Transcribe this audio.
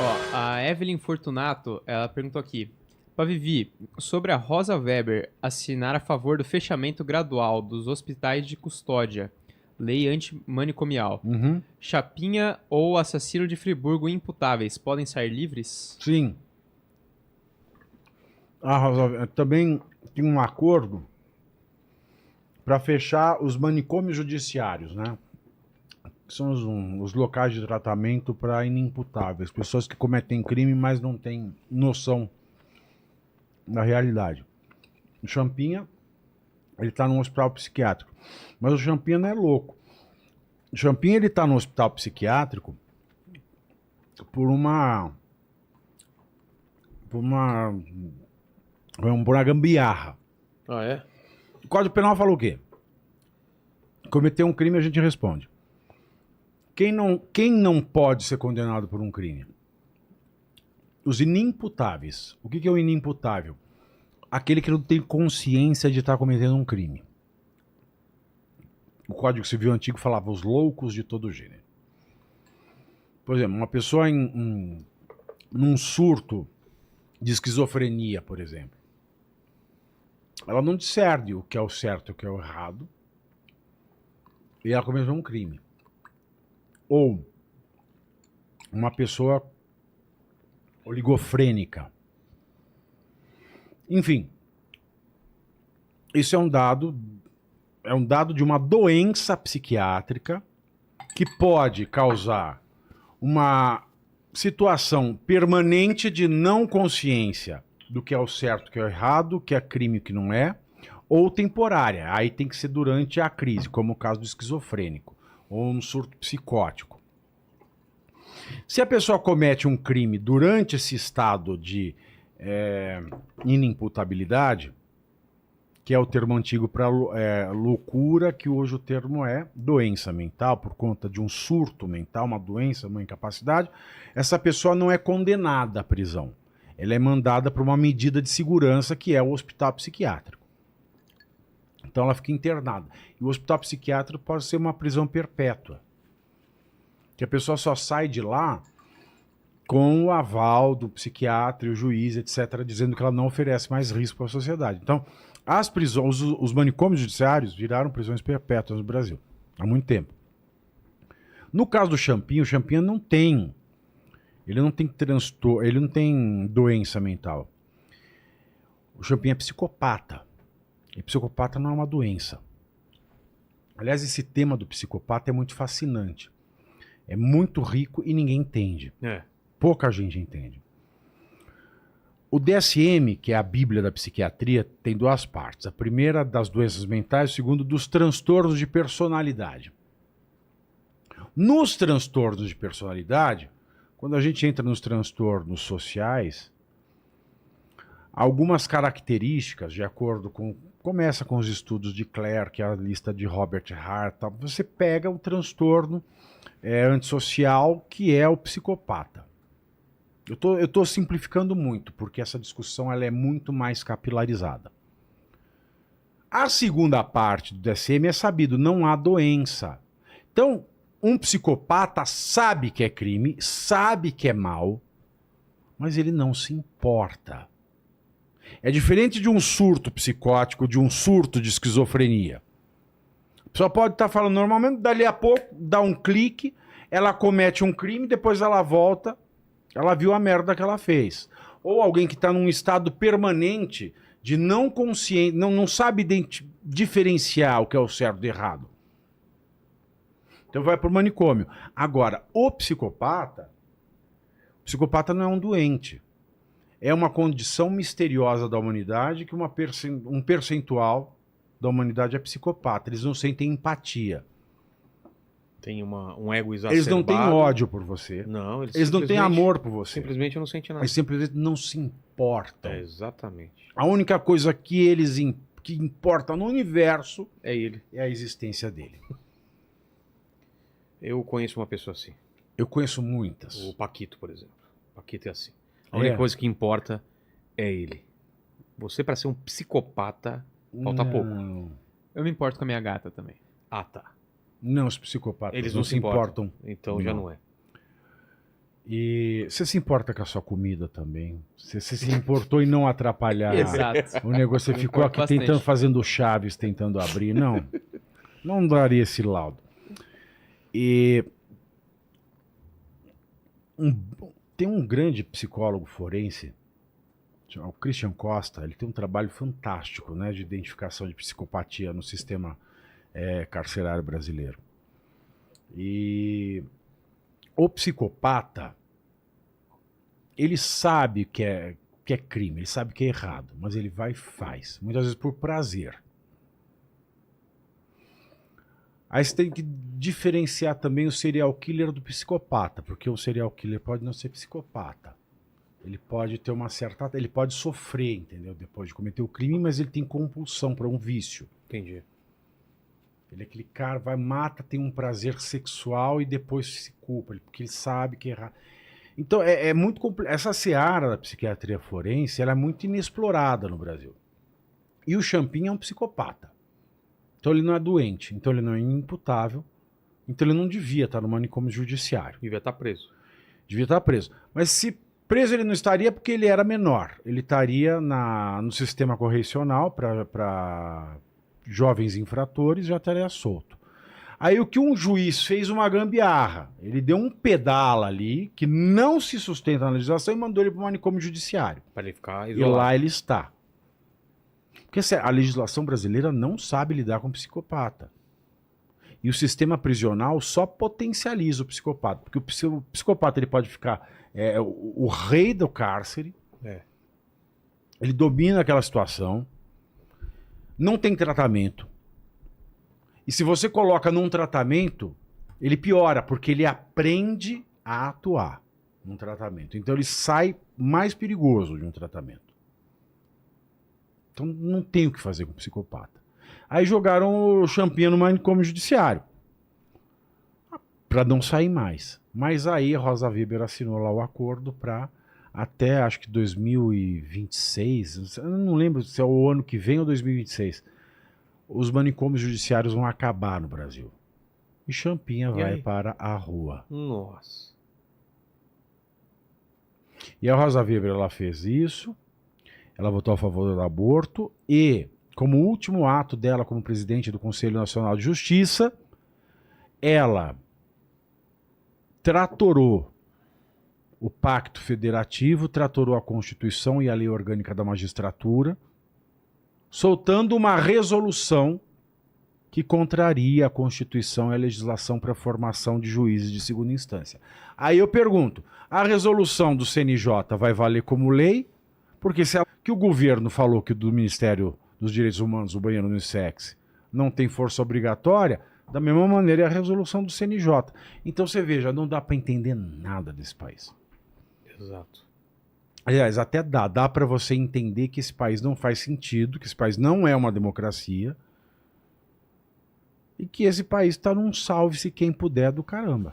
Ó, a Evelyn Fortunato, ela perguntou aqui. Pra Vivi, sobre a Rosa Weber assinar a favor do fechamento gradual dos hospitais de custódia, lei antimanicomial, Uhum. Chapinha ou assassino de Friburgo imputáveis podem sair livres? Sim. Também tem um acordo para fechar os manicômios judiciários, né? Que são os locais de tratamento para inimputáveis, pessoas que cometem crime, mas não têm noção da realidade. O Champinha, ele está num hospital psiquiátrico, mas o Champinha não é louco. O Champinha, ele está no hospital psiquiátrico por uma por uma por uma gambiarra. Ah, é? O Código Penal fala o quê? Cometer um crime, a gente responde. Quem não pode ser condenado por um crime? Os inimputáveis. O que é o inimputável? Aquele que não tem consciência de estar cometendo um crime. O Código Civil antigo falava os loucos de todo gênero. Por exemplo, uma pessoa num surto de esquizofrenia, por exemplo, ela não discerne o que é o certo e o que é o errado, e ela cometeu um crime. Ou uma pessoa oligofrênica. Enfim, isso é um dado de uma doença psiquiátrica que pode causar uma situação permanente de não consciência do que é o certo, o que é o errado, o que é crime, o que não é, ou temporária. Aí tem que ser durante a crise, como o caso do esquizofrênico, ou um surto psicótico. Se a pessoa comete um crime durante esse estado de inimputabilidade, que é o termo antigo para loucura, que hoje o termo é doença mental, por conta de um surto mental, uma doença, uma incapacidade, essa pessoa não é condenada à prisão. Ela é mandada para uma medida de segurança, que é o hospital psiquiátrico. Então ela fica internada. E o hospital psiquiátrico pode ser uma prisão perpétua. Que a pessoa só sai de lá com o aval do psiquiatra e o juiz, etc., dizendo que ela não oferece mais risco para a sociedade. Então, as prisões, os manicômios judiciários viraram prisões perpétuas no Brasil, há muito tempo. No caso do Champinha, o Champinha não tem, ele não tem transtorno, ele não tem doença mental. O Champinha é psicopata. E psicopata não é uma doença. Aliás, esse tema do psicopata é muito fascinante. É muito rico e ninguém entende. Pouca gente entende. O DSM, que é a Bíblia da psiquiatria, tem duas partes. A primeira das doenças mentais, a segunda dos transtornos de personalidade. Nos transtornos de personalidade, quando a gente entra nos transtornos sociais, algumas características, de acordo com... Começa com os estudos de Clare, que é a lista de Robert Hart. Você pega o transtorno antissocial, que é o psicopata. Eu tô simplificando muito, porque essa discussão ela é muito mais capilarizada. A segunda parte do DSM é sabido, não há doença. Então, um psicopata sabe que é crime, sabe que é mal, mas ele não se importa. É diferente de um surto psicótico, de um surto de esquizofrenia. A pessoa pode estar falando normalmente, dali a pouco, dá um clique, ela comete um crime, depois ela volta, ela viu a merda que ela fez. Ou alguém que está num estado permanente de não consciente, não sabe diferenciar o que é o certo e errado. Então vai para o manicômio. Agora, o psicopata não é um doente. É uma condição misteriosa da humanidade que um percentual da humanidade é psicopata. Eles não sentem empatia. Tem um ego exacerbado. Eles não têm ódio por você. Não, eles não têm amor por você. Simplesmente não sentem nada. Eles simplesmente não se importam. Exatamente. A única coisa que que importa no universo é ele. É a existência dele. Eu conheço uma pessoa assim. Eu conheço muitas. O Paquito, por exemplo. O Paquito é assim. A única coisa que importa é ele. Você, para ser um psicopata, falta pouco. Eu me importo com a minha gata também. Ah, tá. Não, os psicopatas eles não se importam. Então não. já não é. E você se importa com a sua comida também? Você se importou em não atrapalhar Exato. o negócio? Você Me ficou importo aqui tentando, bastante. fazendo chaves, tentando abrir? Não. Não daria esse laudo. E tem um grande psicólogo forense, o Christian Costa, ele tem um trabalho fantástico, né, de identificação de psicopatia no sistema carcerário brasileiro. E o psicopata, ele sabe que é crime, ele sabe que é errado, mas ele vai e faz, muitas vezes por prazer. Aí você tem que diferenciar também o serial killer do psicopata, porque o serial killer pode não ser psicopata. Ele pode ter uma certa... Ele pode sofrer, entendeu? Depois de cometer o crime, mas ele tem compulsão para um vício. Entendi. Ele é aquele cara, vai, mata, tem um prazer sexual e depois se culpa, porque ele sabe que é errado. Então, é muito complexo. Essa seara da psiquiatria forense, ela é muito inexplorada no Brasil. E o Champinha é um psicopata. Então ele não é doente, então ele não é imputável, então ele não devia estar no manicômio judiciário. Devia estar preso. Devia estar preso. Mas se preso ele não estaria porque ele era menor. Ele estaria no sistema correcional para jovens infratores, já estaria solto. Aí o que um juiz fez uma gambiarra, ele deu um pedala ali que não se sustenta na legislação e mandou ele para o manicômio judiciário. Para ele ficar E isolado. lá ele está. Porque a legislação brasileira não sabe lidar com psicopata. E o sistema prisional só potencializa o psicopata. Porque o psicopata ele pode ficar o rei do cárcere. Ele domina aquela situação. Não tem tratamento. E se você coloca num tratamento, ele piora, porque ele aprende a atuar num tratamento. Então ele sai mais perigoso de um tratamento. Então não tem o que fazer com o psicopata. Aí jogaram o Champinha no manicômio judiciário. Para não sair mais. Mas aí a Rosa Weber assinou lá o acordo para até acho que 2026, eu não lembro se é o ano que vem ou 2026, os manicômios judiciários vão acabar no Brasil. E Champinha vai aí? para a rua. Nossa. E a Rosa Weber ela fez isso. Ela votou a favor do aborto e, como último ato dela como presidente do Conselho Nacional de Justiça, ela tratorou o Pacto Federativo, tratorou a Constituição e a Lei Orgânica da Magistratura, soltando uma resolução que contraria a Constituição e a legislação para a formação de juízes de segunda instância. Aí eu pergunto, a resolução do CNJ vai valer como lei? Porque se que o governo falou que do Ministério dos Direitos Humanos, o banheiro unissex, não tem força obrigatória, da mesma maneira é a resolução do CNJ. Então você veja, não dá para entender nada desse país. Exato. Aliás, até dá para você entender que esse país não faz sentido, que esse país não é uma democracia e que esse país está num salve-se quem puder do caramba.